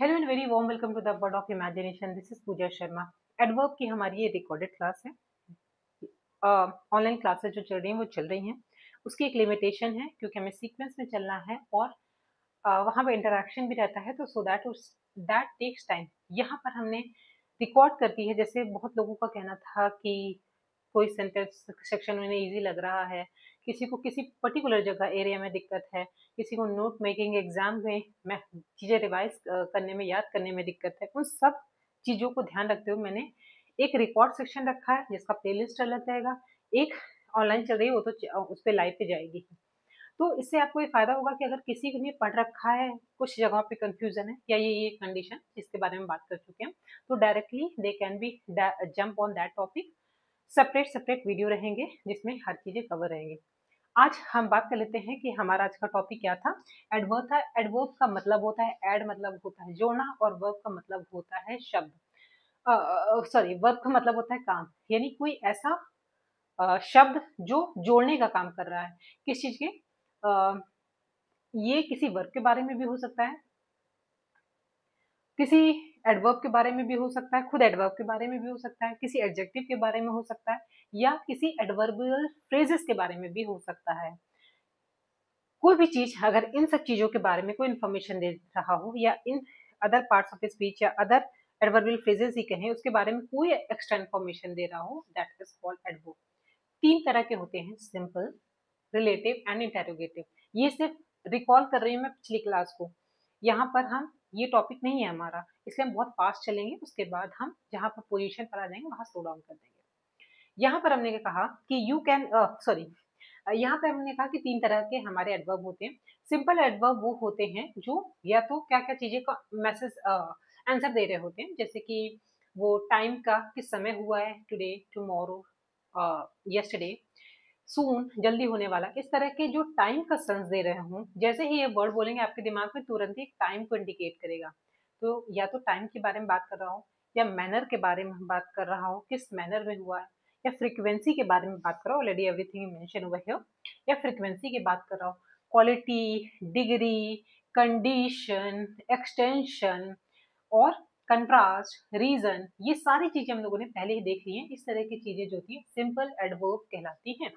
Hello and very warm welcome to the world of imagination. This is Pooja Sharma. Adverb की हमारी ये recorded class है। Online classes जो चल रही हैं वो चल रही हैं। उसकी एक लिमिटेशन है क्योंकि हमें सीक्वेंस में चलना है और वहाँ पे इंटरेक्शन भी रहता है, तो सो दैट टेक्स टाइम। यहाँ पर हमने रिकॉर्ड कर दी है। जैसे बहुत लोगों का कहना था कि कोई सेंटेंस सेक्शन उन्हें इजी लग रहा है, किसी को किसी पर्टिकुलर जगह एरिया में दिक्कत है, किसी को नोट मेकिंग एग्जाम में चीज़ें रिवाइज करने में, याद करने में दिक्कत है। उन सब चीज़ों को ध्यान रखते हुए मैंने एक रिकॉर्ड सेक्शन रखा है जिसका प्लेलिस्ट अलग रहेगा। एक ऑनलाइन चल रही है, वो तो उस पर लाइव पे जाएगी। तो इससे आपको ये फायदा होगा कि अगर किसी ने पढ़ रखा है, कुछ जगहों पे कंफ्यूजन है या ये कंडीशन जिसके बारे में बात कर चुके हैं, तो directly they can be jump on that topic. Separate separate video रहेंगे जिसमें हर चीजें कवर रहेंगी। आज हम बात कर लेते हैं कि हमारा आज का टॉपिक क्या था। एडवर्ब था। एडवर्ब का मतलब होता है एड, मतलब होता है जोड़ना, और वर्ब का मतलब होता है शब्द। सॉरी, वर्ब का मतलब होता है काम, यानी कोई ऐसा शब्द जो जोड़ने का काम कर रहा है किस चीज के। ये किसी वर्ब के बारे में भी हो सकता है, किसी एडवर्ब के बारे में भी हो सकता है, खुद एडवर्ब के बारे में भी हो सकता है, किसी एडजेक्टिव के बारे में हो सकता है, या किसी एडवर्बियल फ्रेजेस के बारे में भी हो सकता है। कोई भी चीज अगर इन सब चीजों के बारे में कोई इन्फॉर्मेशन दे रहा हो, या in other parts of speech या अदर एडवर्बियल फ्रेजेस ही कहें, उसके बारे में कोई एक्स्ट्रा इन्फॉर्मेशन दे रहा हो, दैट इज कॉल्ड एडवर्ब। तीन तरह के होते हैं, सिंपल, रिलेटिव एंड इंटेरोगेटिव। ये सिर्फ रिकॉल कर रही हूँ मैं पिछली क्लास को। यहाँ पर हम, ये टॉपिक नहीं है हमारा, इसलिए हम बहुत फास्ट चलेंगे। उसके बाद हम जहाँ पर पोजीशन पर आ जाएंगे वहां स्लो डाउन कर देंगे। यहाँ पर हमने कहा कि यू कैन, सॉरी, यहाँ पर हमने कहा कि तीन तरह के हमारे एडवर्ब होते हैं। सिंपल एडवर्ब वो होते हैं जो या तो क्या क्या चीजें का मैसेज आंसर दे रहे होते हैं, जैसे कि वो टाइम का, किस समय हुआ है, टुडे, टुमारो, यस्टरडे, सून, जल्दी होने वाला, इस तरह के जो टाइम का सेंस दे रहे हूँ। जैसे ही ये वर्ड बोलेंगे आपके दिमाग में तुरंत ही टाइम को इंडिकेट करेगा। तो या तो टाइम के बारे में बात कर रहा हूँ, या मैनर के बारे में बात कर रहा हूँ, किस मैनर में हुआ है, या फ्रीक्वेंसी के बारे में बात कर रहा हूँ, already everything mention over here, या फ्रीक्वेंसी की बात कर रहा हूँ, क्वालिटी, डिग्री, कंडीशन, एक्सटेंशन और कंट्रास्ट, रीजन, ये सारी चीजें हम लोगों ने पहले ही देख ली हैं। इस तरह की चीजें जो थी सिंपल एडवर्ब कहलाती हैं।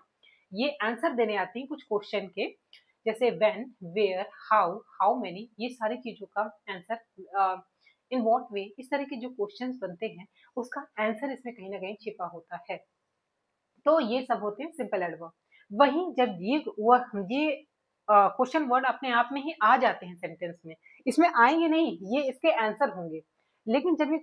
ये आंसर देने आती हैं कुछ क्वेश्चन के, जैसे when, where, how, how many, ये सारी चीजों का आंसर, इन व्हाट वे, इस तरह के जो क्वेश्चंस बनते हैं उसका आंसर इसमें कहीं ना कहीं छिपा होता है। तो ये सब होते हैं सिंपल एडवर्ब। वहीं जब ये क्वेश्चन वर्ड अपने आप में ही आ जाते हैं सेंटेंस में, इसमें आएंगे नहीं, ये इसके आंसर होंगे। लेकिन जब ये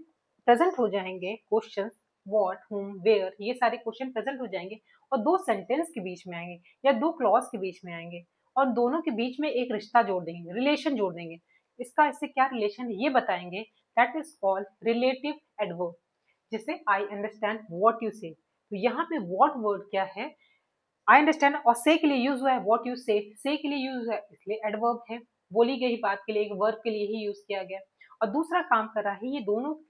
प्रेजेंट हो जाएंगे क्वेश्चन, व्हाट, हुम, वेयर, ये सारे क्वेश्चन प्रेजेंट हो जाएंगे और दो सेंटेंस के बीच में आएंगे या दो क्लॉज के बीच में आएंगे, और दोनों के बीच में एक रिश्ता जोड़ देंगे, रिलेशन जोड़ देंगे। इसका इससे क्या रिलेशन ये बताएंगे, that is called relative adverb. जैसे आई अंडरस्टैंड व्हाट यू से, तो यहाँ पे व्हाट वर्ड क्या है, आई अंडरस्टैंड, और से के लिए यूज हुआ है, व्हाट यू से के लिए यूज है, इसलिए एडवर्ब है। बोली गई बात के लिए एक वर्ब के लिए ही यूज किया गया, और दूसरा काम कर रहा है, ये दोनों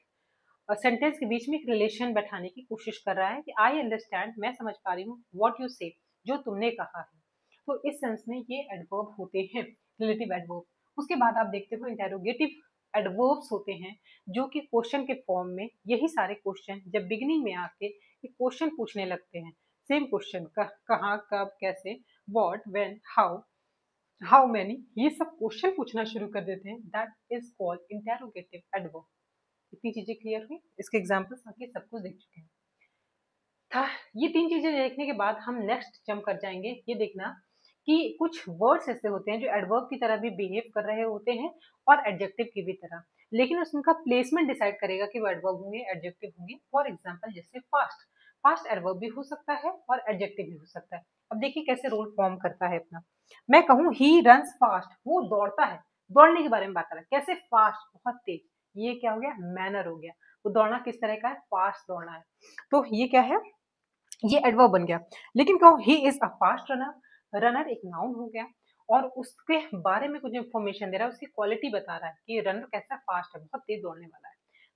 सेंटेंस के बीच में एक रिलेशन बैठाने की कोशिश कर रहा है कि आई अंडरस्टैंड, मैं समझ पा रही हूँ, व्हाट यू से, जो तुमने कहा है। तो इस सेंस में ये एडवर्ब होते हैं, रिलेटिव एडवर्ब। उसके बाद आप देखते हो इंटेरोगेटिव एडवर्ब्स होते हैं, जो कि क्वेश्चन के फॉर्म में, यही सारे क्वेश्चन जब बिगिनिंग में आके क्वेश्चन पूछने लगते हैं, सेम क्वेश्चन का, कहाँ, कब, कैसे, what, when, how, how many, ये सब क्वेश्चन पूछना शुरू कर देते हैं, that is called interrogative adverb. इतनी चीजें क्लियर हुई, इसके एग्जाम्पल्स बाकी सब कुछ देख चुके हैं था। ये तीन चीजें देखने के बाद हम नेक्स्ट जंप कर जाएंगे। ये देखना कि कुछ वर्ड्स ऐसे होते हैं जो एडवर्ब की तरह भी बिहेव कर रहे होते हैं और एडजेक्टिव की भी तरह, लेकिन उसका प्लेसमेंट डिसाइड करेगा कि वो एडवर्ब होंगे, एडजेक्टिव होंगे। फॉर एग्जाम्पल जैसे फास्ट, फास्ट एडवर्ब भी हो सकता है और एडजेक्टिव भी हो सकता है। अब देखिए कैसे रोल फॉर्म करता है अपना। मैं कहूँ ही रन्स फास्ट, वो दौड़ता है, दौड़ने के बारे में बात कर रहा है, कैसे फास्ट, बहुत तेज, ये क्या हो गया, मैनर हो गया। वो दौड़ना किस तरह का है, फास्ट दौड़ना है, तो ये क्या है, ये एडवर्ब बन गया। लेकिन कहूँ he is a fast runner, runner एक नाउन हो गया, और उसके बारे में कुछ इंफॉर्मेशन दे रहा है, उसकी क्वालिटी बता रहा है कि रनर कैसा फास्ट है, बहुत तेज दौड़ने वाला है।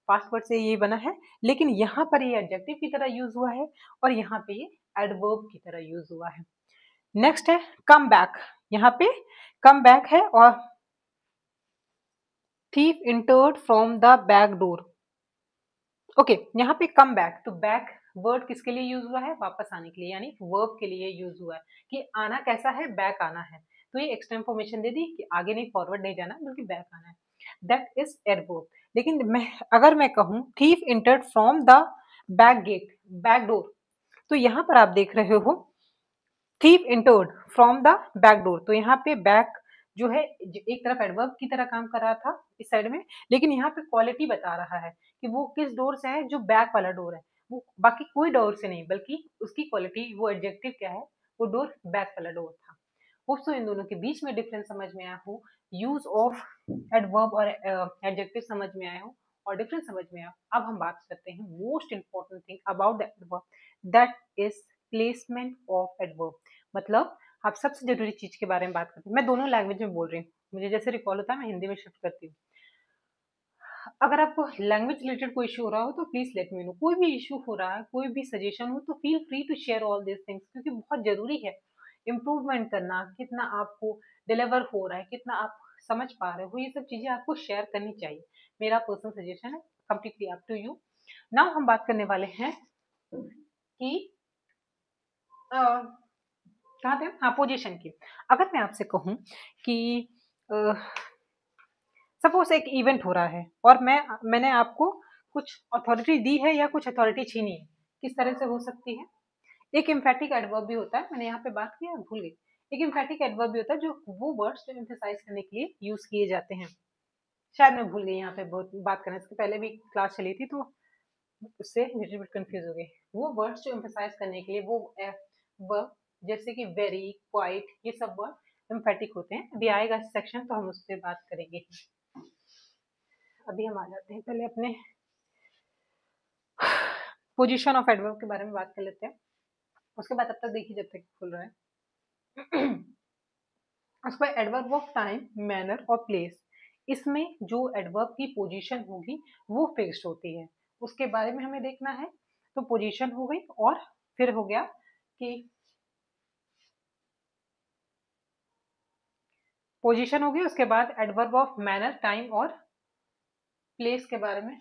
फास्ट वर्ड से ये बना है, लेकिन यहाँ पर ये एडजेक्टिव की तरह यूज हुआ है और यहाँ पे ये एडवर्ब की तरह यूज हुआ है। नेक्स्ट है कम बैक, यहाँ पे कम बैक है, और thief entered from the back door. Okay यहाँ पे कम बैक, तो बैक वर्ड किसके लिए यूज हुआ है? वापस आने के लिए, यानी वर्ब के लिए यूज हुआ है कि आना कैसा है? बैक आना है। तो ये एक्स्ट्रा इंफॉर्मेशन दे दी कि आगे नहीं, फॉरवर्ड नहीं जाना, बल्कि बैक आना है। That is adverb. लेकिन अगर मैं कहूँ thief entered from the back gate, back door, तो यहाँ पर आप देख रहे हो thief entered from the back door, तो यहाँ पे बैक जो है एक तरफ एडवर्ब की तरह काम कर रहा था इस साइड में, लेकिन यहाँ पे क्वालिटी बता रहा है कि वो किस डोर से है, जो बैक वाला डोर है, वो बाकी कोई डोर से नहीं, बल्कि उसकी क्वालिटी, वो एडजेक्टिव क्या है, वो डोर बैक वाला डोर था। होप सो इन दोनों के बीच में डिफरेंस समझ में आया हो, यूज ऑफ एडवर्ब और एडजेक्टिव समझ में आया हो और डिफरेंस समझ में आया। अब हम बात करते हैं most important thing about the adverb, that is placement of adverb. मतलब आप सबसे जरूरी चीज के बारे में बात करते हैं। मैं दोनों लैंग्वेज में बोल रही हूँ, मुझे जैसे रिकॉल होता है मैं हिंदी में शिफ्ट करती हूँ। अगर आपको लैंग्वेज रिलेटेड कोई इशू हो रहा हो तो प्लीज लेट मी नो। कोई भी इशू हो रहा है, कोई भी सजेशन हो, तो feel free to share all this things, क्योंकि बहुत जरूरी है इम्प्रूवमेंट करना, कितना आपको डिलीवर हो रहा है, कितना आप समझ पा रहे हो, ये सब चीजें आपको शेयर करनी चाहिए। मेरा पर्सनल सजेशन है, completely up to you. Now हम बात करने वाले हैं कि कहाँ थे? हाँ, पोजीशन की। अगर मैं आपसे कहूँ कि सपोज एक इवेंट हो रहा है और मैंने आपको कुछ अथॉरिटी दी है या कुछ अथॉरिटी छीनी है, किस तरह से हो सकती है? एक एम्फेटिक एडवर्ब भी होता है, मैंने यहाँ पे बात की, भूल गई। एक एम्फेटिक एडवर्ब भी होता है, जो वो वर्ड्स जो एम्फेसाइज करने के लिए यूज किए जाते हैं। शायद मैं भूल गई यहाँ पे बहुत बात करने से पहले भी क्लास चली थी, तो उससे लिटिल बिट कंफ्यूज हो गई। वो वर्ड्स जो एम्फेसाइज करने के लिए वो वर्ब, जैसे कि वेरी, क्वाइट, ये सब वर्ड एम्फेटिक होते हैं। अभी आएगा सेक्शन तो हम उस पर बात करेंगे। अभी हम आ जाते हैं पहले अपने पोजीशन ऑफ एडवर्ब के बारे में बात कर लेते हैं। उसके बाद तब तक देखिए जब तक खुल रहा है। उसके बाद एडवर्ब ऑफ टाइम, मैनर और प्लेस। इसमें जो एडवर्ब की पोजीशन होगी वो फिक्स्ड होती है, उसके बारे में हमें देखना है। तो पोजीशन हो गई, और फिर हो गया कि पोजीशन हो गई, उसके बाद एडवर्ब ऑफ मैनर, टाइम और प्लेस के बारे में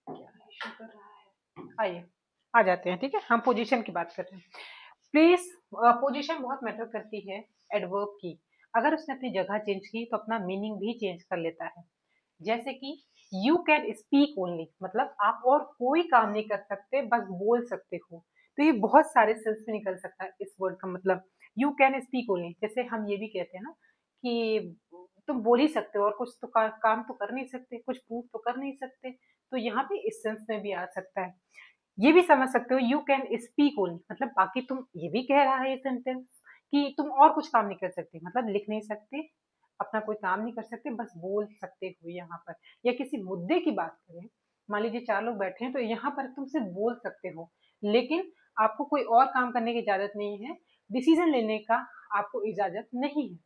क्या इशू कर रहा है, आइए आ जाते हैं। ठीक है, हम पोजीशन की बात कर रहे हैं। प्लेस, पोजीशन बहुत मैटर करती है एडवर्ब की। अगर उसने अपनी जगह चेंज की तो अपना मीनिंग भी चेंज कर लेता है। जैसे कि यू कैन स्पीक ओनली, मतलब आप और कोई काम नहीं कर सकते, बस बोल सकते हो। तो ये बहुत सारे सेंस में निकल सकता है इस वर्ड का मतलब। यू कैन स्पीक ओनली, जैसे हम ये भी कहते हैं ना कि तुम बोल ही सकते हो और कुछ तो काम तो कर नहीं सकते, कुछ प्रूव तो कर नहीं सकते। तो यहाँ पे इस सेंस में भी आ सकता है। ये भी समझ सकते हो यू कैन स्पीक ओनली, मतलब बाकी तुम ये भी कह रहा है ये सेंटेंस कि तुम और कुछ काम नहीं कर सकते, मतलब लिख नहीं सकते, अपना कोई काम नहीं कर सकते, बस बोल सकते हो यहाँ पर। या किसी मुद्दे की बात करें, मान लीजिए 4 लोग बैठे हैं, तो यहाँ पर तुम सिर्फ बोल सकते हो, लेकिन आपको कोई और काम करने की इजाजत नहीं है, डिसीजन लेने का आपको इजाजत नहीं है।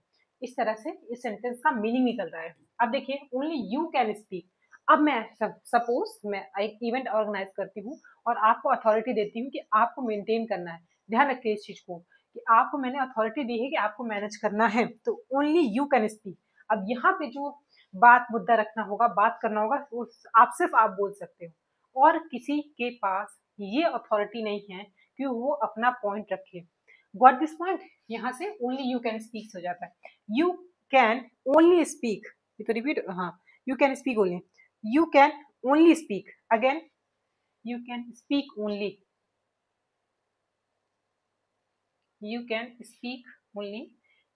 इस तरह से इस सेंटेंस का मीनिंग निकल रहा है। अब देखिए, ओनली यू कैन स्पीक। अब मैं सपोज मैं एक इवेंट ऑर्गेनाइज करती हूँ और आपको अथॉरिटी देती हूँ कि आपको मेंटेन करना है। ध्यान रखिए इस चीज को कि आपको मैंने अथॉरिटी दी है कि आपको मैनेज करना है, तो ओनली यू कैन स्पीक। अब यहाँ पे जो बात मुद्दा रखना होगा, बात करना होगा, वो आप सिर्फ आप बोल सकते हो, और किसी के पास ये अथॉरिटी नहीं है कि वो अपना पॉइंट रखे। Got this point? यहाँ से ओनली यू कैन स्पीक हो जाता है। यू कैन ओनली स्पीक, ये तो रिपीट, हाँ, you can speak only, you can only speak, again you can speak only, you can speak only,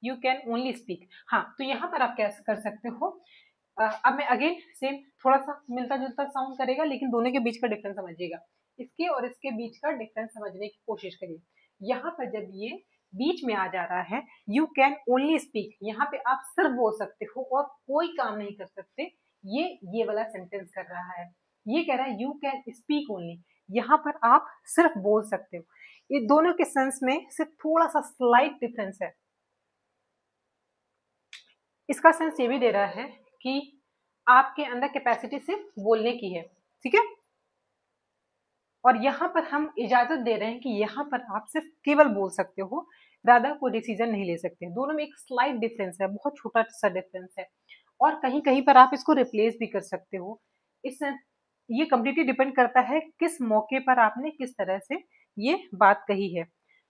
you can only speak। हाँ, तो यहाँ पर आप क्या कर सकते हो, अब मैं अगेन सेम, थोड़ा सा मिलता जुलता साउंड करेगा, लेकिन दोनों के बीच का डिफरेंस समझिएगा। इसके और इसके बीच का डिफरेंस समझने की कोशिश करिए। यहाँ पर जब ये बीच में आ जा रहा है यू कैन ओनली स्पीक, यहाँ पे आप सिर्फ बोल सकते हो और कोई काम नहीं कर सकते, ये वाला सेंटेंस कर रहा है। ये कह रहा है यू कैन स्पीक ओनली, यहाँ पर आप सिर्फ बोल सकते हो। ये दोनों के सेंस में सिर्फ थोड़ा सा स्लाइट डिफरेंस है। इसका सेंस ये भी दे रहा है कि आपके अंदर कैपेसिटी सिर्फ बोलने की है, ठीक है, और यहाँ पर हम इजाजत दे रहे हैं कि यहाँ पर आप सिर्फ केवल बोल सकते हो, ज्यादा कोई डिसीजन नहीं ले सकते। दोनों में एक स्लाइट डिफरेंस है, बहुत छोटा सा डिफरेंस है। और कहीं कहीं पर आप इसको रिप्लेस भी कर सकते हो। इस ये कम्प्लीटली डिपेंड करता है किस मौके पर आपने किस तरह से ये बात कही है।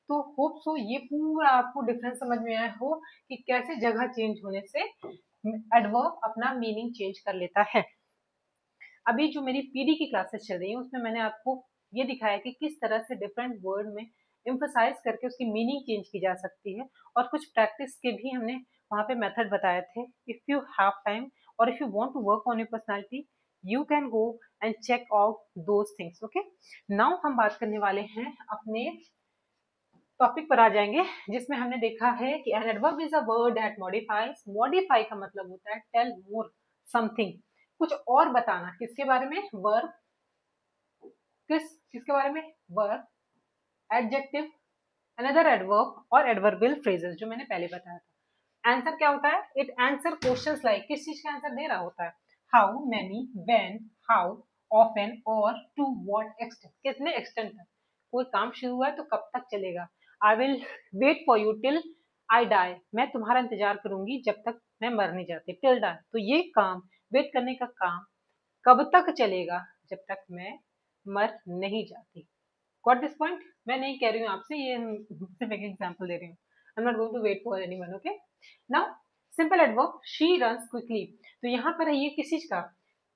तो होप सो ये पूरा आपको डिफरेंस समझ में आया हो कि कैसे जगह चेंज होने से एडवर्ब अपना मीनिंग चेंज कर लेता है। अभी जो मेरी पीडी की क्लासेस चल रही है उसमें मैंने आपको ये दिखाया कि किस तरह से डिफरेंट वर्ड में एम्फसाइज करके उसकी मीनिंग चेंज की जा सकती है, और कुछ प्रैक्टिस के भी हमने वहाँ पे मेथड बताए थे। इफ यू हैव टाइम और if you want to work on your personality, you can go and check out those things. Okay, now हम बात करने वाले हैं अपने टॉपिक पर आ जाएंगे, जिसमें हमने देखा है कि an adverb is a word that modifies. Modify का मतलब होता है टेल मोर समथिंग, कुछ और बताना। किसके बारे में? वर्ब। किसके बारे में? वर्ब, एडजेक्टिव, अनदर एडवर्ब और एडवर्बियल फ्रेजेस, जो मैंने पहले बताया था। आंसर क्या होता है? इट आंसर क्वेश्चंस लाइक, किस चीज का आंसर दे रहा होता है? How many, when, how often और टू व्हाट एक्सटेंट, कितने एक्सटेंट तक। कोई काम शुरू हुआ है तो कब तक चलेगा? I will wait for you till I die, मैं तुम्हारा इंतजार करूंगी जब तक मैं मर नहीं जाती। टिल डाई, तो ये काम, वेट करने का काम कब तक चलेगा? जब तक मैं मर नहीं जाती। Got this point? मैं नहीं कह रही हूँ आपसे, ये सिर्फ एक एग्जांपल दे रही हूँ। I am not going to wait for anyone. Okay, now simple adverb she runs quickly, तो यहाँ पर है ये किस चीज का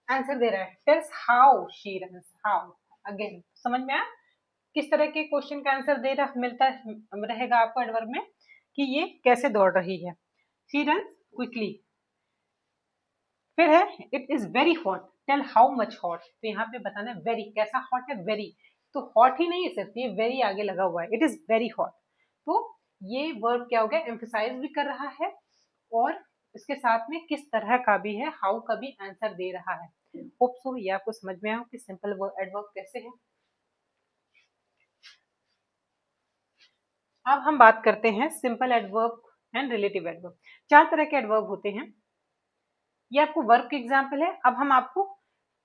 आंसर दे रहा है? Tales how she runs. How, again समझ में आया किस तरह के क्वेश्चन का आंसर दे रहा मिलता रहेगा आपको एडवर्ब में, कि ये कैसे दौड़ रही है। She runs quickly. फिर है it is very hot, tell how much hot, तो यहाँ पे बताना है वेरी, कैसा हॉट है? वेरी, तो हॉट ही नहीं है सिर्फ, ये वेरी आगे लगा हुआ है, इट इज वेरी हॉट। तो ये वर्ब क्या हो गया? एम्फसाइज भी कर रहा है और इसके साथ में किस तरह का भी है, हाउ का भी आंसर दे रहा है। होप सो ये आपको समझ में आया कि सिंपल एडवर्ब कैसे है। अब हम बात करते हैं simple adverb and relative adverb. चार तरह के एडवर्ब होते हैं, ये आपको वर्ब की एग्जाम्पल है। अब हम आपको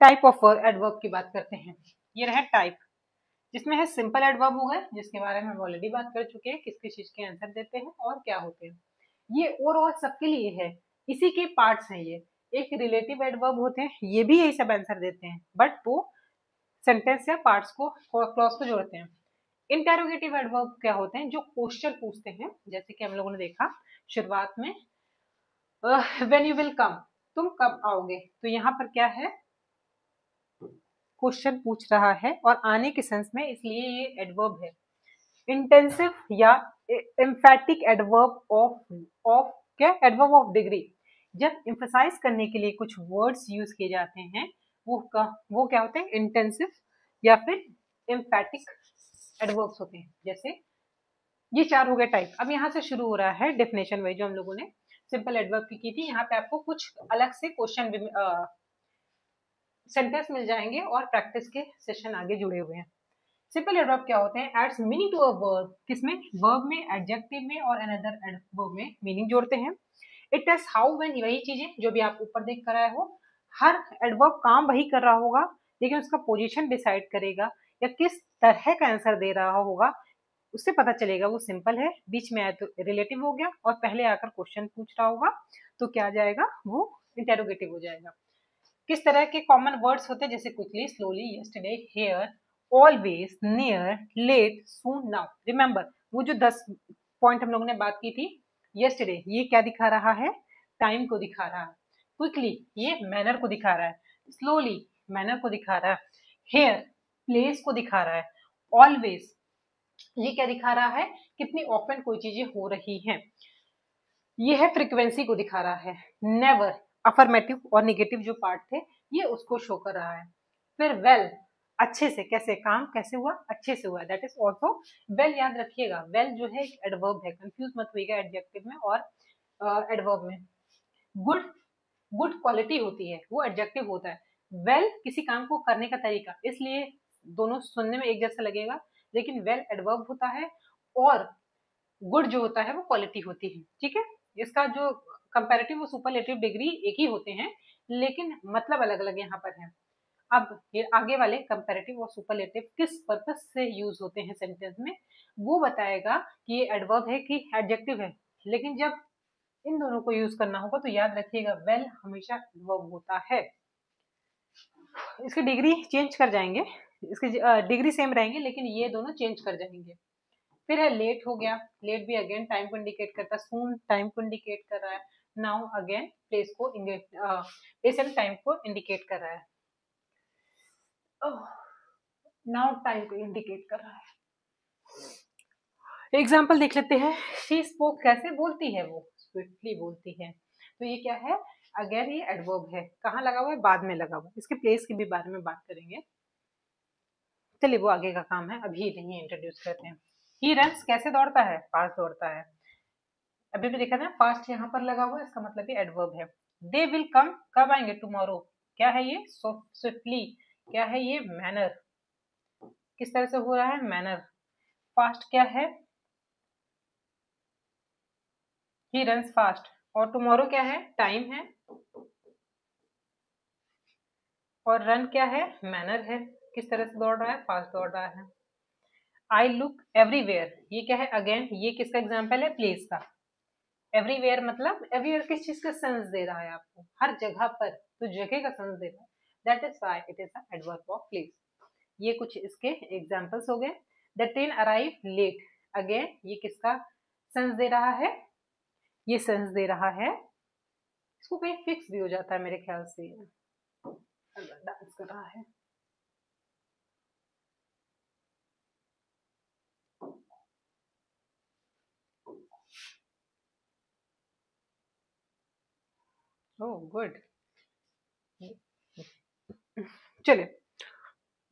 टाइप ऑफ एडवर्ब की बात करते हैं। ये रहे टाइप, जिसमें है सिंपल एडवर्ब हो गए, जिसके बारे में हम ऑलरेडी बात कर चुके हैं, किस किस चीज के आंसर देते हैं और क्या होते हैं। ये और सबके लिए है, इसी के पार्ट्स हैं ये। एक रिलेटिव एडवर्ब होते हैं, ये भी यही सब आंसर देते हैं, बट वो सेंटेंस या पार्ट्स को, क्लॉज को जोड़ते हैं। इंटेरोगेटिव एडवर्ब क्या होते हैं? जो क्वेश्चन पूछते हैं, जैसे कि हम लोगों ने देखा शुरुआत में, व्हेन यू विल कम, तुम कब आओगे, तो यहाँ पर क्या है? क्वेश्चन पूछ रहा है और आने के सेंस में, इसलिए ये एडवर्ब है। इंटेंसिव या एम्फेटिक एडवर्ब ऑफ क्या? एडवर्ब ऑफ डिग्री, जब एम्फसाइज करने के लिए कुछ वर्ड्स यूज किए जाते हैं, वो क्या होते हैं? इंटेंसिव या फिर एम्फेटिक एडवर्ब्स होते हैं। जैसे ये चार हो गए टाइप। अब यहाँ से शुरू हो रहा है डेफिनेशन वाइज, जो हम लोगों ने सिंपल एडवर्ब की थी। यहाँ पे आपको कुछ अलग से क्वेश्चन सेंटेंस मिल जाएंगे और प्रैक्टिस के सेशन आगे जुड़े हुए हैं। सिंपल एडवर्ब क्या होते हैं? Adds meaning to a verb, किसमें? वर्ब में, एडजेक्टिव में और अनदर एडवर्ब में मीनिंग जोड़ते हैं। इट टेल्स हाउ व्हेन, वही चीजें जो भी आप ऊपर देख कर आए हो। हर एडवर्ब काम वही कर रहा होगा, लेकिन उसका पोजीशन डिसाइड करेगा या किस तरह का आंसर दे रहा होगा, उससे पता चलेगा वो सिंपल है, बीच में आया तो रिलेटिव हो गया, और पहले आकर क्वेश्चन पूछ रहा होगा तो क्या आ जाएगा? वो इंटेरोगेटिव हो जाएगा। किस तरह के कॉमन वर्ड्स होते हैं? जैसे quickly, slowly, yesterday, here, always, near, late, soon, now. Remember वो जो 10 पॉइंट हम लोगों ने बात की थी, यस्टरडे ये क्या दिखा रहा है? टाइम को दिखा रहा है। क्विकली ये मैनर को दिखा रहा है। स्लोली मैनर को दिखा रहा है। हेयर प्लेस को दिखा रहा है। ऑलवेज ये क्या दिखा रहा है? कितनी ऑफन कोई चीजें हो रही हैं। ये है फ्रीक्वेंसी को दिखा रहा है। नेवर अफर्मेटिव और निगेटिव जो पार्ट थे, ये उसको शो कर रहा है। फिर वेल, अच्छे से, कैसे, काम कैसे हुआ? अच्छे से हुआ, दैट इज ऑल्सो वेल। याद रखिएगा वेल जो है एक एडवर्ब है, कंफ्यूज मत होइएगा एडजेक्टिव में और एडवर्ब में। गुड, गुड क्वालिटी होती है, वो एडजेक्टिव होता है। वेल किसी काम को करने का तरीका, इसलिए दोनों सुनने में एक जैसा लगेगा, लेकिन वेल एडवर्ब होता है और गुड जो होता है वो क्वालिटी होती है। ठीक है, इसका जो कंपैरेटिव और सुपरलेटिव डिग्री एक ही होते हैं, लेकिन मतलब अलग अलग यहाँ पर है। अब ये आगे वाले कंपैरेटिव और सुपरलेटिव किस पर्पस से यूज होते हैं सेंटेंस में, वो बताएगा कि ये एडवर्ब है कि एडजेक्टिव है। लेकिन जब इन दोनों को यूज करना होगा, तो याद रखिएगा वेल हमेशा एडवर्ब होता है। इसकी डिग्री चेंज कर जाएंगे, इसकी डिग्री सेम रहेंगे लेकिन ये दोनों चेंज कर जाएंगे। फिर है लेट हो गया, लेट भी अगेन टाइम को इंडिकेट करता है, सून टाइम को इंडिकेट कर रहा है, नाउ अगेन प्लेस को प्लेस एंड टाइम को इंडिकेट कर रहा है, नाउ टाइम को इंडिकेट कर रहा है। एग्जाम्पल देख लेते हैं, शी स्पोक कैसे बोलती है, वो स्विफ्टली बोलती है, तो ये क्या है, अगेन ये एडवर्ब है, कहाँ लगा हुआ है, बाद में लगा हुआ है, इसके प्लेस के भी बारे में बात करेंगे। चलिए वो आगे का काम है, अभी नहीं इंट्रोड्यूस करते हैं। ही रन्स कैसे दौड़ता है, फास्ट दौड़ता है, अभी भी देखा था फास्ट यहाँ पर लगा हुआ है, इसका मतलब ये एडवर्ब है। दे विल कम, कब आएंगे, टुमारो, क्या है ये, स्विफ्टली, क्या है ये, मैनर, किस तरह से हो रहा है, मैनर, फास्ट क्या है, ही रन्स फास्ट, और टुमारो क्या है, टाइम है, और रन क्या है, मैनर है, किस तरह से दौड़ रहा है, फास्ट दौड़ रहा है। आई लुक एवरीवेयर, ये क्या है, अगेन ये किसका एग्जाम्पल है, प्लेस का, एवरीवेयर मतलब एवरीवेयर किस चीज का सेंस दे रहा है आपको, हर जगह पर, तो जगह का सेंस दे रहा है, that is why it is a adverb of place. ये कुछ इसके एग्जांपल्स हो गए। The train arrive late, again ये किसका सेंस दे रहा है, ये सेंस दे रहा है, इसको कहीं फिक्स भी हो जाता है मेरे ख्याल से, डांस कर रहा है, ओह गुड, चलिए,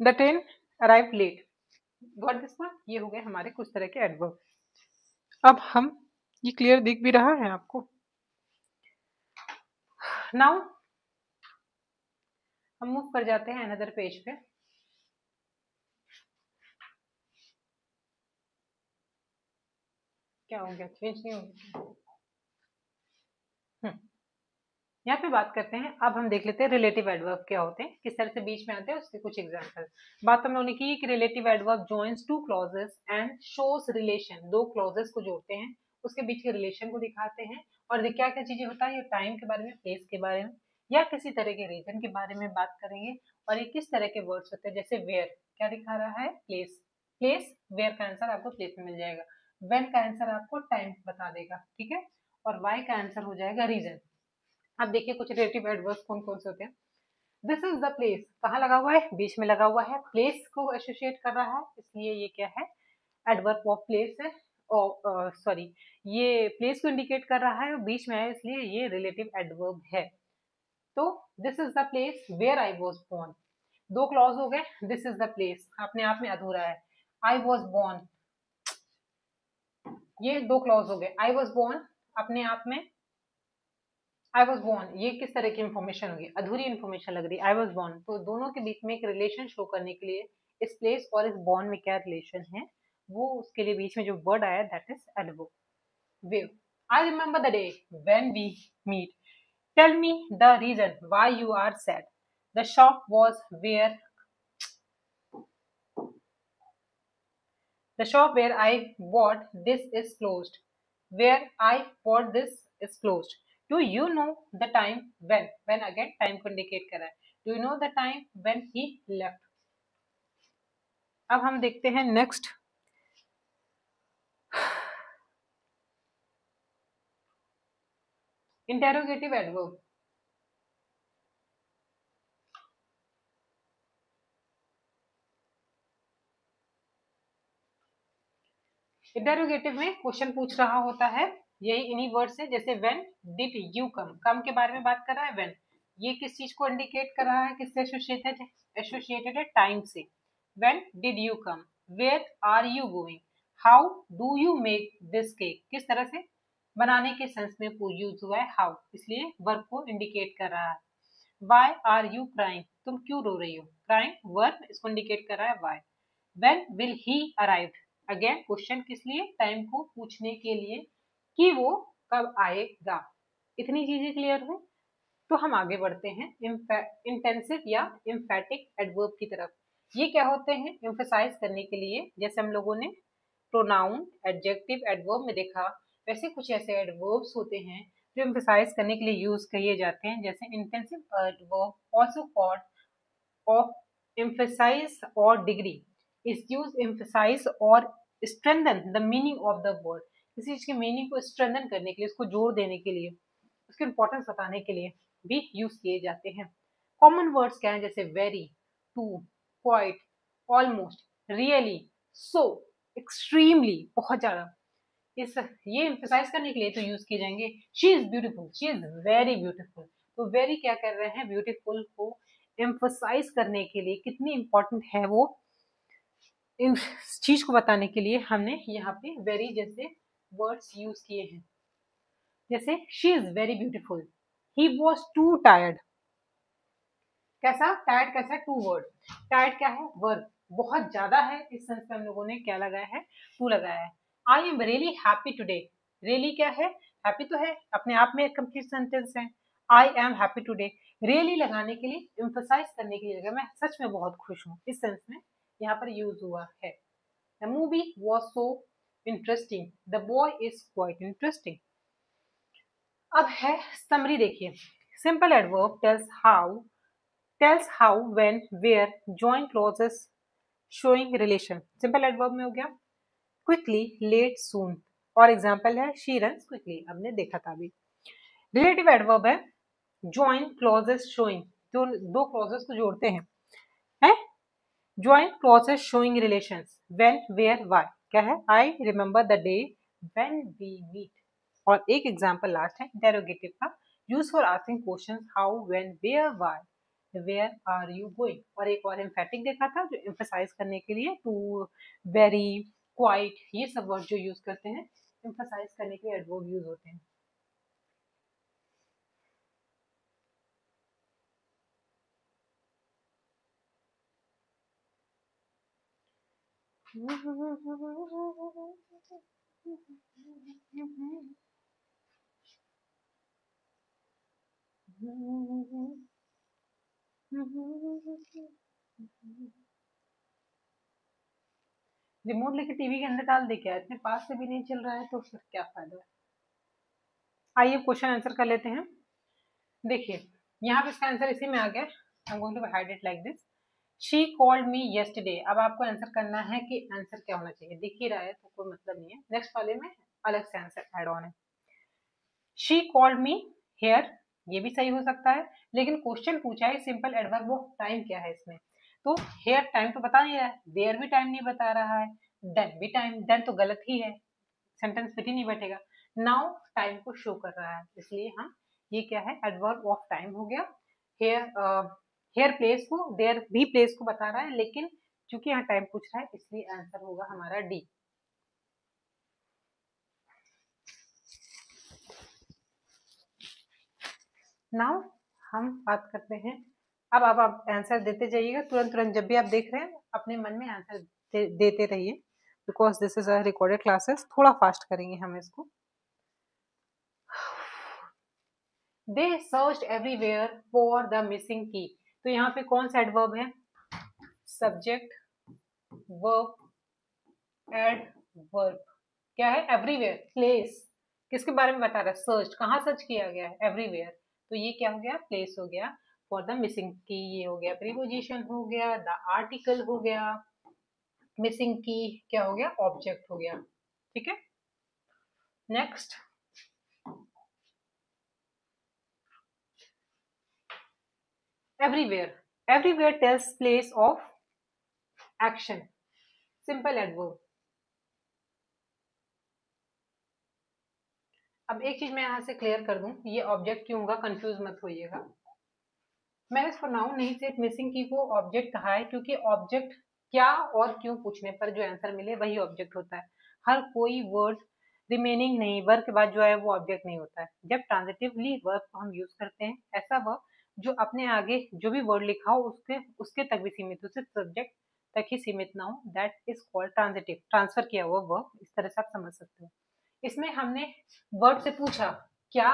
the train arrive late, got this one, ये हो गए हमारे कुछ तरह के एडवर्ब। अब हम, ये क्लियर दिख भी रहा है आपको, नाउ हम मूव कर जाते हैं अनदर पेज पे। क्या हो गया, चेंज नहीं हो गया, यहाँ पे बात करते हैं, अब हम देख लेते हैं रिलेटिव एडवर्ब क्या होते हैं, किस तरह से बीच में आते हैं, उसके कुछ एग्जांपल। बात हम लोगों ने की कि relative adverb joins two clauses and shows relation, दो क्लॉजेस को जोड़ते हैं, उसके बीच के रिलेशन को दिखाते हैं, और क्या क्या चीजें होता है, ये टाइम के बारे में, प्लेस के बारे में, या किसी तरह के रीजन के बारे में बात करेंगे, और ये किस तरह के वर्ड्स होते हैं, जैसे वेयर क्या दिखा रहा है, प्लेस, प्लेस वेयर का आंसर आपको प्लेस में मिल जाएगा, वेन का आंसर आपको टाइम बता देगा, ठीक है, और वाई का आंसर हो जाएगा रीजन। अब देखिए कुछ रिलेटिव एडवर्ब्स कौन कौन से होते हैं। दिस इज द प्लेस, कहाँ लगा हुआ है, बीच में लगा हुआ है, प्लेस को एसोसिएट कर रहा है, इसलिए ये क्या है, एडवर्ब ऑफ प्लेस है, और सॉरी ये प्लेस को इंडिकेट कर रहा है, बीच में है, इसलिए ये रिलेटिव एडवर्ब है। तो this is the place where I was born, दो क्लॉज हो गए, दिस इज द प्लेस अपने आप में अधूरा है, आई वॉज बोर्न, ये दो क्लॉज हो गए, आई वॉज बोर्न अपने आप में, आई वॉज बॉर्न ये किस तरह की इंफॉर्मेशन होगी, अधूरी इंफॉर्मेशन लग रही है, आई वॉज बॉर्न, तो दोनों के बीच में एक रिलेशन शो करने के लिए इस प्लेस और इस बॉर्न में क्या रिलेशन है, वो उसके लिए बीच में जो वर्ड आया दैट इज एडवर्ब। वेव, I remember the day when we meet, tell me the reason why you are sad, the shop was where, the shop where I bought this is closed, where I bought this is closed, do you know the time when again time को indicate कर रहा है, do you know the time when he left। अब हम देखते हैं next, interrogative adverb. Interrogative में question पूछ रहा होता है, यही इन्हीं वर्ड से, जैसे व्हेन डिड यू कम, कम के बारे में बात कर रहा है, व्हेन ये किस चीज को इंडिकेट कर रहा है, किससे एसोसिएटेड है, टाइम से, when did you come, where are you going, how do you make this cake, किस तरह से बनाने के सेंस में यूज हुआ है हाउ, इसलिए वर्ब को इंडिकेट कर रहा है। वाई आर यू क्राइंग, तुम क्यों रो रही हो, क्राइंग वर्ब इसको इंडिकेट कर रहा है why. When will he arrive, again question किस लिए, टाइम को पूछने के लिए कि वो कब आएगा। इतनी चीजें क्लियर हुई, तो हम आगे बढ़ते हैं इंटेंसिव या एम्फेटिक एडवर्ब की तरफ। ये क्या होते हैं, एम्फेसाइज करने के लिए, जैसे हम लोगों ने प्रोनाउन एडजेक्टिव एडवर्ब में देखा, वैसे कुछ ऐसे एडवर्ब्स होते हैं जो एम्फेसाइज करने के लिए यूज किए जाते हैं, जैसे intensive verb also called of emphasize और डिग्री इज यूज एम्फेसाइज और strengthen the meaning of the word. किसी चीज के मीनिंग को स्ट्रेंथन करने के लिए, उसको जोर देने के लिए, उसकी इंपॉर्टेंस बताने के लिए भी यूज किए जाते हैं। कॉमन वर्ड्स क्या है, जैसे very, too, quite, almost, really, so, extremely, बहुत ज्यादा, इस ये एम्फेसाइज करने के लिए तो यूज किए जाएंगे। She is beautiful, she is very beautiful. तो वेरी क्या कर रहे हैं, ब्यूटीफुल को एम्फेसाइज करने के लिए, कितनी इंपॉर्टेंट है वो इस चीज को बताने के लिए हमने यहाँ पे वेरी जैसे वर्ड्स यूज किए हैं। जैसे she is very beautiful, he was to tired. कैसा टायर्ड, कैसा, टू वर्ड। टायर्ड क्या है, वर्ब, बहुत ज्यादा है, इस सेंस में हम लोगों ने क्या लगाया है, टू लगाया है। I am really happy today, really क्या है, हैप्पी तो है, अपने आप में एक कंप्लीट सेंटेंस है। I am happy today, really लगाने के लिए, एम्फसाइज करने के लिए लगा, मैं सच में बहुत खुश हूँ, इस सेंस में यहाँ पर यूज हुआ है। The movie was so interesting, the boy is quite interesting. अब है समरी, देखिए। Simple adverb tells how, when, where, join clauses showing relation। Simple adverb में हो गया quickly, late, soon, और एग्जाम्पल है she runs quickly, हमने देखा था अभी। रिलेटिव एडवर्ब है join clauses showing, जो दो clauses को जोड़ते हैं, join clauses showing relations, when, where, why। क्या है, I remember the day when we meet, और एक एग्जाम्पल लास्ट है इंटेरोगेटिव का, use for asking questions how, when, where, why, where are you going. और एक और एम्फेटिक देखा था, जो एम्फसाइज करने के लिए टू, वेरी, क्वाइट, ये सब वर्ड जो यूज करते हैं एम्फसाइज करने के लिए एडवर्ब यूज होते हैं। रिमोट लेके टीवी के अंदर डाल दे, क्या इतने पास से भी नहीं चल रहा है तो फिर क्या फायदा। आइए क्वेश्चन आंसर कर लेते हैं। देखिए यहाँ पे इसका आंसर इसी में आ गया, I am going to hide it like this. She called me yesterday. अब आपको आंसर करना है कि आंसर क्या होना चाहिए, दिख ही रहा है तो कोई मतलब नहीं है, नेक्स्ट वाले में अलग से आंसर ऐड ऑन है। शी कॉल्ड मी हेयर, ये भी सही हो सकता है, लेकिन क्वेश्चन पूछा है सिंपल एडवर्ब ऑफ टाइम क्या है इसमें, तो हेयर टाइम तो बता नहीं रहा है, देयर भी टाइम नहीं बता रहा है, देन भी टाइम, देन तो गलत ही है, सेंटेंस फिट ही नहीं बैठेगा। नाउ टाइम को शो कर रहा है, इसलिए हम ये क्या है, एडवर्ब ऑफ टाइम हो गया। हेयर हेयर प्लेस को, देयर भी प्लेस को बता रहा है, लेकिन चूंकि यहाँ टाइम पूछ रहा है इसलिए आंसर होगा हमारा डी। नाउ हम बात करते हैं, अब आप आंसर देते जाइएगा तुरंत तुरंत, जब भी आप देख रहे हैं अपने मन में आंसर देते रहिए, because this is a recorded classes, थोड़ा फास्ट करेंगे हम इसको। They searched everywhere for the missing key, तो यहाँ पे कौन सा एडवर्ब है, सब्जेक्ट, वर्ब, एडवर्ब, क्या है, एवरीवेयर, प्लेस, किसके बारे में बता रहा है, सर्च, कहाँ सर्च किया गया है, एवरीवेयर, तो ये क्या हो गया, प्लेस हो गया, फॉर द मिसिंग की ये हो गया, प्रीपोजिशन हो गया, द आर्टिकल हो गया, मिसिंग की क्या हो गया, ऑब्जेक्ट हो गया, ठीक है। Next, everywhere, everywhere tells place of action, simple adverb. अब एक चीज मैं यहाँ से क्लियर कर दूं, ये ऑब्जेक्ट क्यों होगा, कंफ्यूज मत होइएगा। मैंने इसको नाउन नहीं सिर्फ मिसिंग की को ऑब्जेक्ट कहा है, क्योंकि ऑब्जेक्ट क्या और क्यों पूछने पर जो आंसर मिले वही ऑब्जेक्ट होता है। हर कोई वर्ड रिमेनिंग नहीं, वर्ब के बाद जो है वो ऑब्जेक्ट नहीं होता है। जब ट्रांजिटिवली वर्ब को हम यूज करते हैं, ऐसा वर्ब जो अपने आगे जो भी वर्ड लिखा हो उसके उसके तक भी सीमित हो, सिर्फ सब्जेक्ट तक ही सीमित ना हो, that is called transitive, transfer किया हुआ वर्ब, इस तरह से आप समझ सकते हो। इसमें हमने वर्ड से पूछा क्या,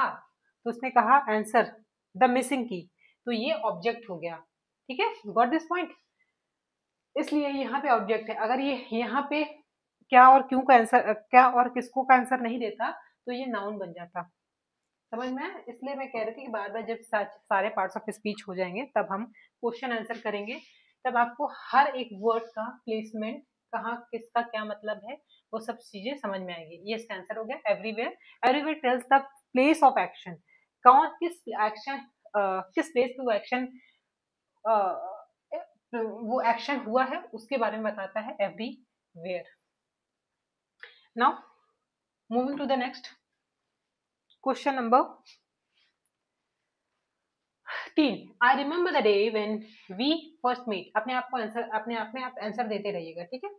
तो उसने कहा आंसर द मिसिंग की, तो ये ऑब्जेक्ट हो गया, ठीक है, गॉट दिस पॉइंट। इसलिए यहाँ पे ऑब्जेक्ट है। अगर ये यहाँ पे क्या और क्यों का आंसर, क्या और किसको का आंसर नहीं देता तो ये नाउन बन जाता, समझ में आया? इसलिए मैं कह रही थी कि बार बार जब सारे पार्ट्स ऑफ स्पीच हो जाएंगे तब हम क्वेश्चन आंसर करेंगे, तब आपको हर एक वर्ड का प्लेसमेंट, कहाँ किसका क्या मतलब है, वो सब चीजें समझ में आएगी। ये इसका आंसर हो गया everywhere. Everywhere tells the place of action, कौन किस एक्शन, किस प्लेस पे वो एक्शन, वो एक्शन हुआ है उसके बारे में बताता है everywhere. Now moving to the next question number 3। I remember the day when we first meet. अपने आप को आंसर, अपने आप में आप आंसर देते रहिएगा, ठीक है?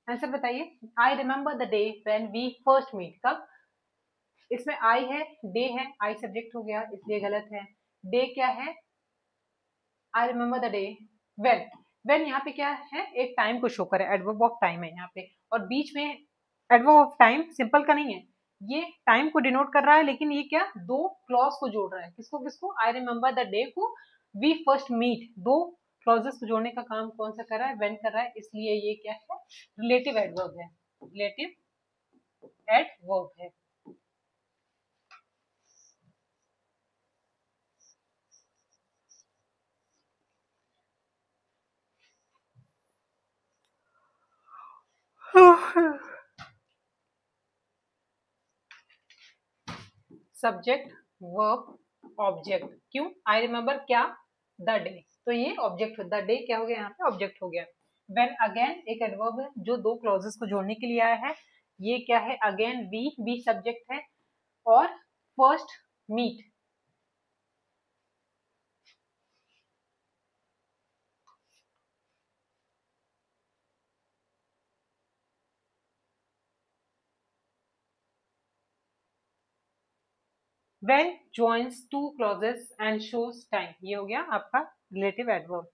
आंसर बताइए। I remember the day when we first meet, कब? इसमें आई है, डे है, आई सब्जेक्ट हो गया इसलिए गलत है। डे क्या है? आई remember the day. When, when यहाँ पे क्या है? एक टाइम को शो करे, एडवर्ब ऑफ टाइम है यहाँ पे, और बीच में एडवर्ब ऑफ टाइम सिंपल का नहीं है, ये टाइम को डिनोट कर रहा है, लेकिन ये क्या, दो क्लॉज को जोड़ रहा है। किसको किसको? आई रिमेम्बर द डे को वी फर्स्ट मीट, दो क्लॉजेस को जोड़ने का काम कौन सा कर रहा है? वेन कर रहा है, इसलिए ये क्या है? रिलेटिव एडवर्ब है, रिलेटिव एडवर्ब है। सब्जेक्ट वर्ब ऑब्जेक्ट, क्यों? आई रिमेम्बर क्या? द डे, तो ये ऑब्जेक्ट, द डे क्या हो गया यहाँ पे? ऑब्जेक्ट हो गया। व्हेन अगेन एक एडवर्ब है जो दो क्लॉजेस को जोड़ने के लिए आया है, ये क्या है? अगेन वी सब्जेक्ट है, और first meet, when joins two clauses and shows time, ये हो गया आपका रिलेटिव एडवर्ब।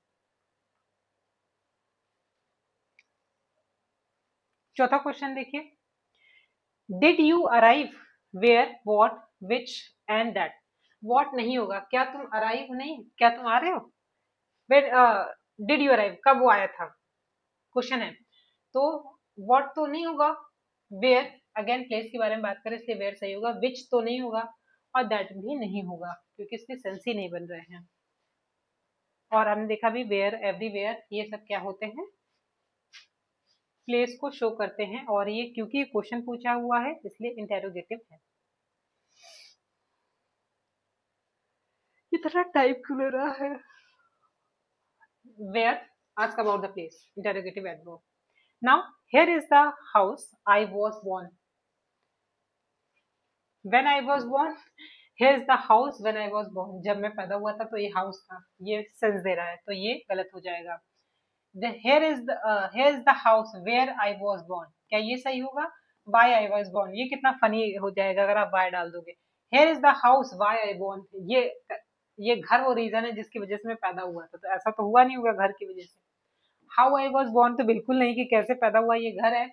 चौथा क्वेश्चन देखिए। Did you arrive, where, what, which and that. What नहीं होगा, क्या तुम अराइव नहीं, क्या तुम आ रहे हो? वेर, डिड यू अराइव, कब वो आया था, क्वेश्चन है। तो वॉट तो नहीं होगा, वेयर अगेन प्लेस के बारे में बात करें इसलिए वेयर सही होगा, विच तो नहीं होगा, और दैट भी नहीं होगा क्योंकि इसके सेंस ही नहीं बन रहे हैं। और हमने देखा भी वेयर, एवरीवेयर, ये सब क्या होते हैं? प्लेस को शो करते हैं, और ये क्योंकि क्वेश्चन पूछा हुआ है इसलिए इंटेरोगेटिव है। इतना टाइप क्यों ले रहा है? Where, ask about the place, interrogative adverb. Now here is the house I was born. When I was born, here is the house when I was born, जब मैं पैदा हुआ था तो ये हाउस था, ये सेंस दे रहा है तो ये गलत हो जाएगा। Here is the house where I was born, क्या ये सही होगा? Why I was born, ये कितना फनी हो जाएगा अगर आप why डाल दोगे। Here is the house why I born, ये घर वो रीजन है जिसकी वजह से मैं पैदा हुआ था, तो ऐसा तो हुआ नहीं होगा घर की वजह से। हाउ आई वॉज बॉर्न तो बिल्कुल नहीं कि कैसे पैदा हुआ, ये घर है।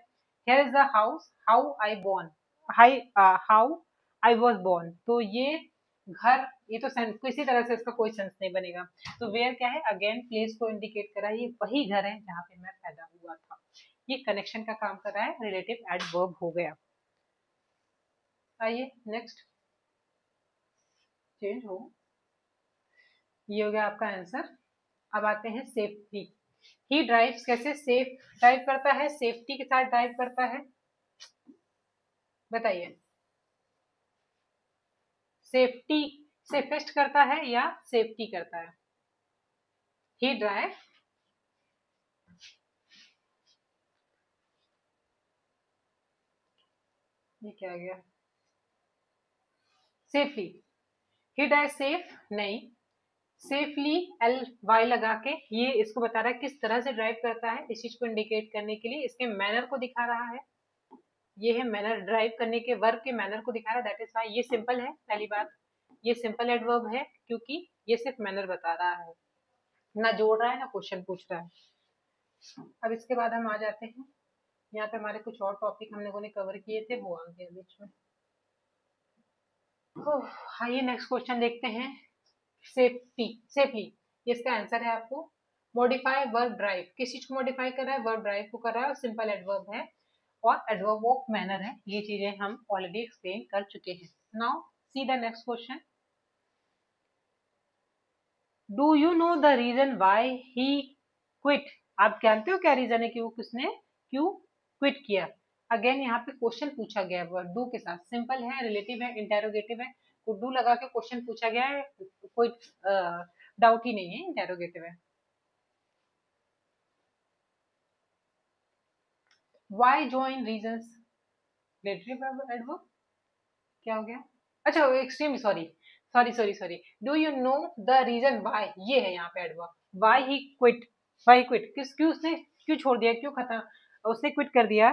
Here is the house how I born, how I was born, तो ये घर, ये तो सेंस किसी तरह से इसका कोई सेंस नहीं बनेगा। तो वेयर क्या है? अगेन प्लेस को इंडिकेट कर रहा है, ये वही घर है जहाँ पे मैं पैदा हुआ था, ये कनेक्शन का काम कर रहा है, रिलेटिव एडवर्ब हो गया। आइए नेक्स्ट, चेंज हो, ये हो गया आपका आंसर। अब आते हैं सेफ्टी। ही ड्राइव्स, कैसे सेफ ड्राइव करता है, सेफ्टी के साथ ड्राइव करता है, बताइए। सेफ्टी, सेफेस्ट करता है या सेफ्टी करता है? ही ड्राइव, ये क्या आ गया? सेफली, ही ड्राइव सेफ नहीं, सेफली एल वाई लगा के ये इसको बता रहा है किस तरह से ड्राइव करता है, इस चीज को इंडिकेट करने के लिए इसके मैनर को दिखा रहा है। ये है मैनर, ड्राइव करने के वर्ब के मैनर को दिखा रहा है, दैट इज वाई ये सिंपल है। पहली बात, ये सिंपल एडवर्ब है क्योंकि ये सिर्फ मैनर बता रहा है, ना जोड़ रहा है ना क्वेश्चन पूछ रहा है। अब इसके बाद हम आ जाते हैं, यहाँ पे हमारे कुछ और टॉपिक हम लोगों ने कवर किए थे वो आ गया बीच में। आइए नेक्स्ट क्वेश्चन देखते हैं। सेफ्टी, सेफली, इसका आंसर है आपको मॉडिफाई वर्ब ड्राइव, किस चीज को मॉडिफाई कर रहा है? वर्ब ड्राइव को कर रहा है, और सिंपल एडवर्ब है और एडवर्ब ऑफ मैनर है, ये चीजें हम ऑलरेडी एक्सप्लेन कर चुके हैं। Now see the next question. Do you know the reason why he quit? आप जानते हो क्या रीजन है कि वो किसने क्यों क्विट किया? अगेन यहाँ पे क्वेश्चन पूछा गया है डू के साथ. सिंपल है, रिलेटिव है, इंटेरोगेटिव है. तो डू लगा के क्वेश्चन पूछा गया है, कोई डाउट ही नहीं है, इंटेरोगेटिव है. Why join reasons relative adverb. क्या हो गया? अच्छा, extreme, sorry sorry sorry sorry. Do you know the reason why, ये है यहाँ पे adverb. Why he quit, why quit, किस क्यों उसने क्यों छोड़ दिया, क्यों खत्म उसने क्विट कर दिया,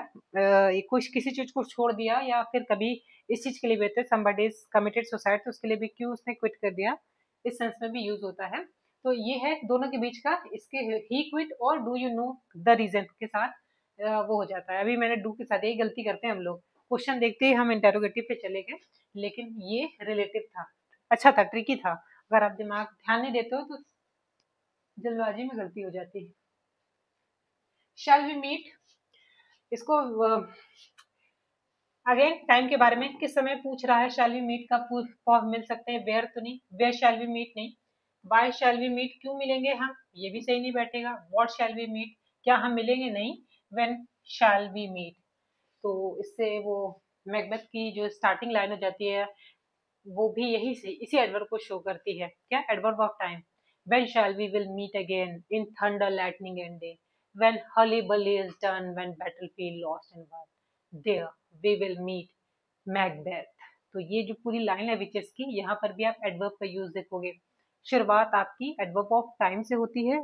कुछ किसी चीज को छोड़ दिया, या फिर कभी इस चीज के लिए भी होते हैं somebody is committed suicide, तो उसके लिए भी क्यों उसने क्विट कर दिया, इस सेंस में भी यूज होता है. तो ये है दोनों के बीच का, इसके ही क्विट और do you know the reason के साथ वो हो जाता है. अभी मैंने डू के साथ यही गलती करते हैं हम लोग, क्वेश्चन देखते ही हम इंटेरोगेटिव पे चले गए, लेकिन ये रिलेटिव था. अच्छा था, ट्रिकी था. अगर आप दिमाग ध्यान नहीं देते हो तो जल्दबाजी में गलती हो जाती है. शैल वी मीट, इसको अगेन टाइम के बारे में किस समय पूछ रहा है. शैल वी मीट का मिल सकते हैं, वेयर तो नहीं, वेयर शैल वी मीट नहीं. बाय शैल वी मीट, क्यों मिलेंगे हम, ये भी सही नहीं बैठेगा. व्हाट शैल वी मीट, क्या हम मिलेंगे, नहीं. व्हेन शैल वी मीट, तो इससे वो मैकबेथ की जो स्टार्टिंग लाइन हो जाती है वो भी यही से इसी एडवर्ब को शो करती है. क्या? Adverb of time. When shall we will meet again in thunder, lightning and day? When hullabaloo is done, when battlefield lost and won, there we will meet Macbeth. तो ये जो पूरी लाइन है witches की, यहाँ पर भी आप एडवर्ब का यूज देखोगे. शुरुआत आपकी एडवर्ब ऑफ टाइम से होती है,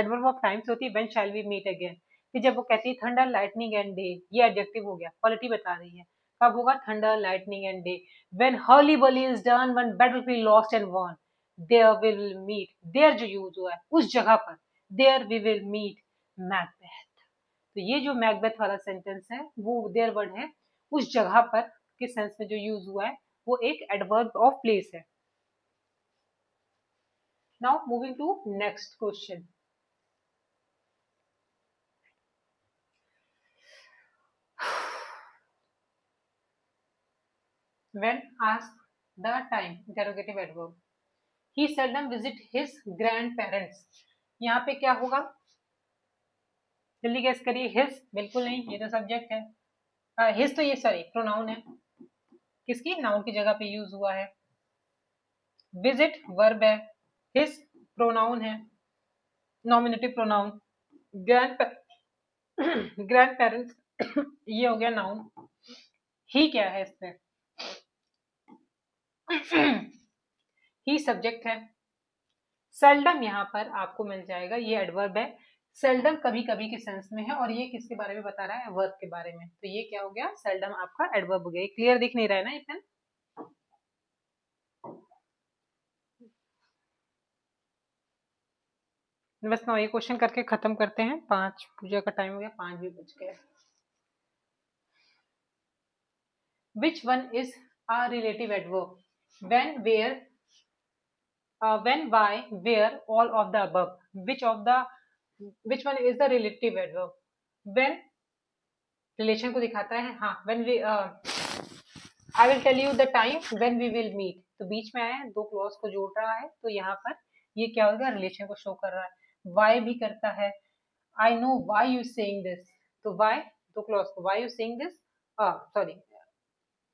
एडवर्ब ऑफ टाइम से होती है. When shall we meet again? फिर जब वो कहती है थंडर लाइटनिंग एंड डे, ये एडजेक्टिव हो गया, क्वालिटी बता रही है. कब होगा? Thunder lightning and day. When hullabaloo is done, when battlefield lost and won, there we will meet. there जो यूज हुआ है उस जगह पर, there we will meet Macbeth. तो ये जो मैकबेथ वाला सेंटेंस है वो देयर वर्ड है, उस जगह पर किस सेंस में जो यूज हुआ है वो एक एडवर्ब ऑफ प्लेस है. Now moving to next question. When asked the time, interrogative adverb. He seldom visit his grandparents. यहाँ पे क्या होगा? जल्दी गेस करिए. हिज बिल्कुल नहीं, ये तो सब्जेक्ट है. हिज तो ये सॉरी प्रोनाउन है, किसकी? नाउन की जगह पे यूज हुआ है. विजिट वर्ब है, हिज प्रोनाउन है, nominative pronoun. Grand grand parents ये हो गया नाउन. ही क्या है इसमें? ही सब्जेक्ट है. सेल्डम यहाँ पर आपको मिल जाएगा, ये एडवर्ब है. सेल्डम कभी कभी के सेंस में है, और ये किसके बारे में बता रहा है? वर्ब के बारे में. तो ये क्या हो गया? सेल्डम आपका एडवर्ब हो गया. क्लियर दिख नहीं रहा है ना इतना? बस ना ये क्वेश्चन करके खत्म करते हैं. 5 पूजा का टाइम हो गया, 5 भी बज गए. Which one is a relative adverb? When, where, when, why, where, all of the above. Which one is the relative adverb? When relation को दिखाता है. हाँ, when we I will tell you the time when we will meet. तो बीच में आया है, दो clause को जोड़ रहा है, तो यहाँ पर ये क्या होगा? रिलेशन को शो कर रहा है. वाई भी करता है. I know why you saying this. तो वाई दो क्लॉज को, why you saying this, sorry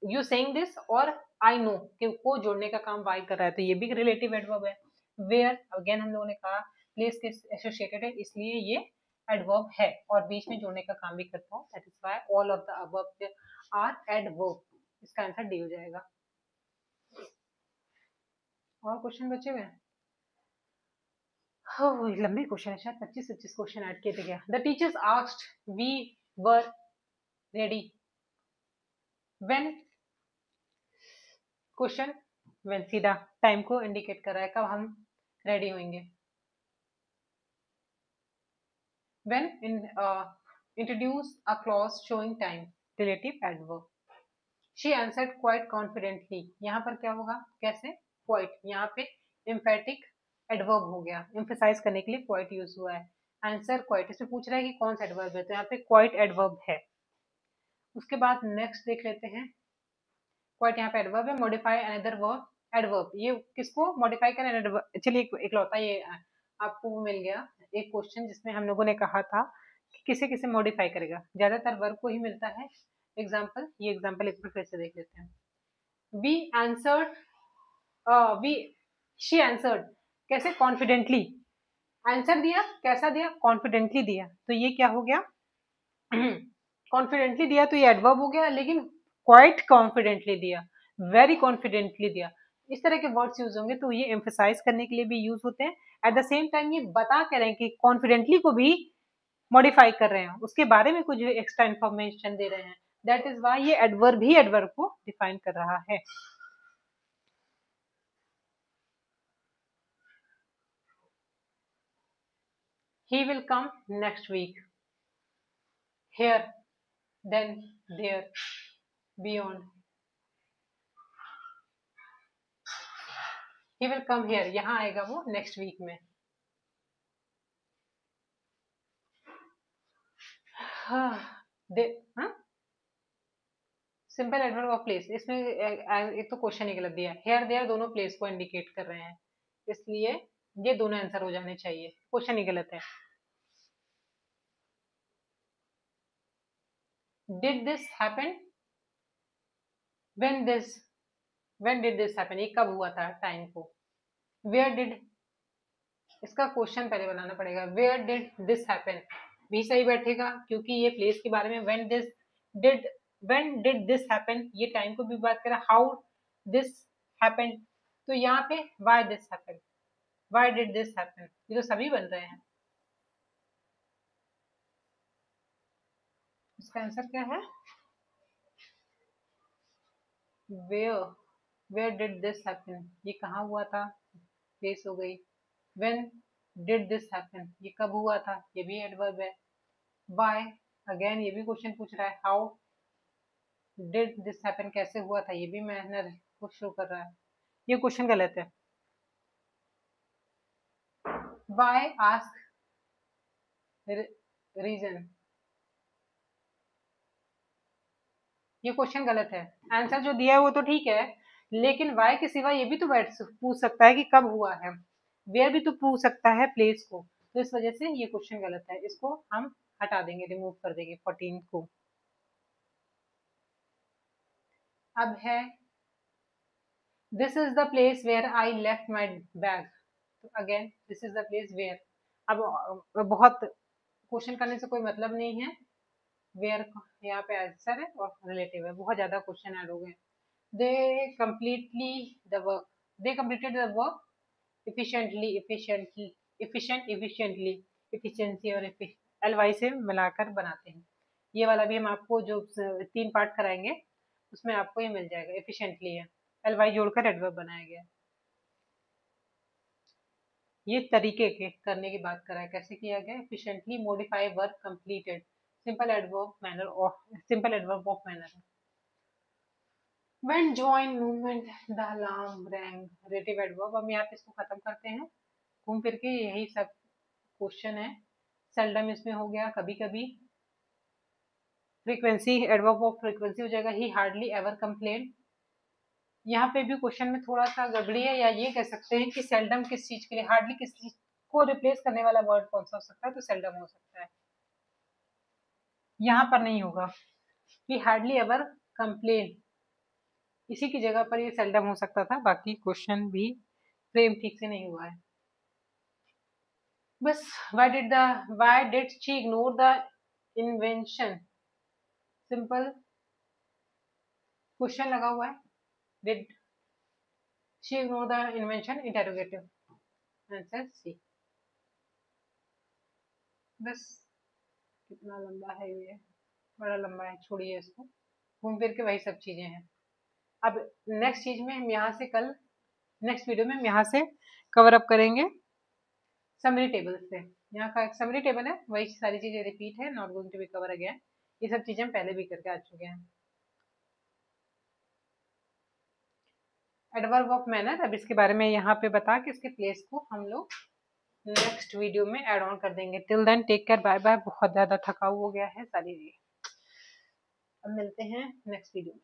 you saying this और I know को जोड़ने का काम वाई कर रहा है, तो ये भी रिलेटिव एडवर्ब है. वेयर अगेन हम लोगों ने कहा प्लेस के एसोसिएटेड है, इसलिए ये एडवर्ब है और बीच में जोड़ने का काम भी करता है. That is why all of the above are adverb. इसका आंसर डी हो जाएगा. और क्वेश्चन बचे हुए हैं? Oh, लंबी क्वेश्चन है, शायद 25-25 क्वेश्चन ऐड किए थे क्या. The teachers asked, we were ready. When question, when सीधा टाइम को इंडिकेट कर रहा है, कब हम रेडी होंगे. When introduce a clause showing time, relative adverb. She answered quite confidently. यहाँ पर क्या होगा? कैसे? Quite. यहाँ पे emphatic adverb हो गया, emphasize करने के लिए quite यूज हुआ है. Answer quite, इसमें पूछ रहा है कि कौन सा adverb है, तो यहाँ पे quite adverb है. उसके बाद next देख लेते हैं. क्वाइट यहाँ पे एडवर्ब है, मॉडिफाई अनदर वर्ब एडवर्ब, ये किसको मॉडिफाई करें एडवर्ब। चलिए इकलौता ये आपको मिल गया एक क्वेश्चन जिसमें हम लोगों ने कहा था कि किसे किसे मॉडिफाई करेगा, ज्यादातर वर्ब को ही मिलता है। एग्जाम्पल, ये एग्जाम्पल एक बार फिर से देख लेते हैं। We answered, we she answered, कैसे कॉन्फिडेंटली, आंसर दिया कैसा दिया, कॉन्फिडेंटली दिया, तो ये क्या हो गया कॉन्फिडेंटली दिया तो ये एडवर्ब हो गया, लेकिन क्वाइट कॉन्फिडेंटली दिया, वेरी कॉन्फिडेंटली दिया, इस तरह के वर्ड्स यूज होंगे तो ये एम्फेसाइज करने के लिए भी यूज होते हैं। एट द सेम टाइम ये बता के रहे हैं कि कॉन्फिडेंटली को भी मॉडिफाई कर रहे हैं, उसके बारे में कुछ एक्स्ट्रा इन्फॉर्मेशन दे रहे हैं, दैट इज वाई ये एडवर्ब ही एडवर्ब को डिफाइन कर रहा है। He will come next week. Here, then, there, beyond. He will come here. यहाँ आएगा वो next week में। सिंपल एडवर्ब ऑफ प्लेस, इसमें एक तो क्वेश्चन ही गलत दिया, हेयर देयर दोनों प्लेस को इंडिकेट कर रहे हैं, इसलिए ये दोनों आंसर हो जाने चाहिए, क्वेश्चन ही गलत है। Did this happen, when did this happen, ये कब हुआ था टाइम को। वेयर डिड, इसका क्वेश्चन पहले बनाना पड़ेगा, वेयर डिड दिस हैपन भी सही बैठेगा क्योंकि ये प्लेस के बारे में, व्हेन डिड दिस हैपन ये टाइम को भी बात करा, हाउ दिस हैपन, तो यहाँ पे why this happen, why did this happen, ये तो सभी बन रहे हैं। इसका आंसर क्या है, वेयर डिड दिस हैपन, ये कहाँ हुआ था, प्लेस हो गई। व्हेन डिड दिस हैपन, ये कब हुआ था, ये भी एडवर्ब है। व्हाई, अगेन ये भी क्वेश्चन पूछ रहा है। हाउ डिड दिस हैपन, कैसे हुआ था, ये भी मैनर को शो कर रहा है, ये क्वेश्चन गलत है। व्हाई आस्क रीजन, ये क्वेश्चन गलत है, आंसर जो दिया है वो तो ठीक है, लेकिन वाई के सिवा ये भी तो पूछ सकता है कि कब हुआ है, वेयर भी तो पूछ सकता है प्लेस को, तो इस वजह से ये क्वेश्चन गलत है, इसको हम हटा देंगे, रिमूव कर देंगे 14 को। अब है this is the place where I left my bag, तो again this is the place where, अब बहुत क्वेश्चन करने से कोई मतलब नहीं है, वेयर यहाँ पे आंसर है और रिलेटिव है, बहुत ज्यादा क्वेश्चन ऐड हो गए। दे completely the work, they completed the work efficiently, efficiency और एलवाई से मिलाकर बनाते हैं, ये वाला भी हम आपको जो 3 पार्ट कराएंगे उसमें आपको ये मिल जाएगा, एफिशिएंटली है, एलवाई जोड़कर एडवर्ब बनाया गया। ये तरीके के करने की बात करा है, कैसे किया गया, efficiently modify work completed, simple adverb manner of, simple adverb of manner है। When join movement the alarm rang, relative adverb, हम यहाँ पे इसको खत्म करते हैं, घूम फिर के यही सब क्वेश्चन है, सेल्डम इसमें हो गया, कभी कभी, फ्रीक्वेंसी एडवर्ब ऑफ फ्रीक्वेंसी हो जाएगा, ही हार्डली एवर कंप्लेन, यहाँ पे भी क्वेश्चन में थोड़ा सा गड़बड़ी है, या ये कह सकते हैं कि सेल्डम किस चीज के लिए, हार्डली किस चीज को रिप्लेस करने वाला वर्ड कौन सा हो सकता है, तो सेल्डम हो सकता है, यहाँ पर नहीं होगा, कि हार्डली एवर कंप्लेन, इसी की जगह पर ये सेल्डम हो सकता था, बाकी क्वेश्चन भी फ्रेम ठीक से नहीं हुआ है। बस why did she ignore the invention, simple question लगा हुआ है, did she ignore the invention, interrogative, answer C. बस कितना लंबा है ये, बड़ा लंबा है, छोड़िए इसको, घूम फिर के वही सब चीजें हैं। अब नेक्स्ट चीज में हम यहाँ से कल नेक्स्ट वीडियो में हम यहाँ से कवर अप करेंगे समरी टेबल से, यहाँ का एक समरी टेबल है, वही सारी चीजें रिपीट है, not going to be cover again, ये सब चीजें हम पहले भी करके आ चुके हैं। एडवर्ब ऑफ मैनर, अब इसके बारे में यहाँ पे बता के इसके प्लेस को हम लोग नेक्स्ट वीडियो में ऐड ऑन कर देंगे। Till then take care, bye bye, बहुत ज्यादा थकाऊ हो गया है सारी, अब मिलते हैं नेक्स्ट वीडियो में।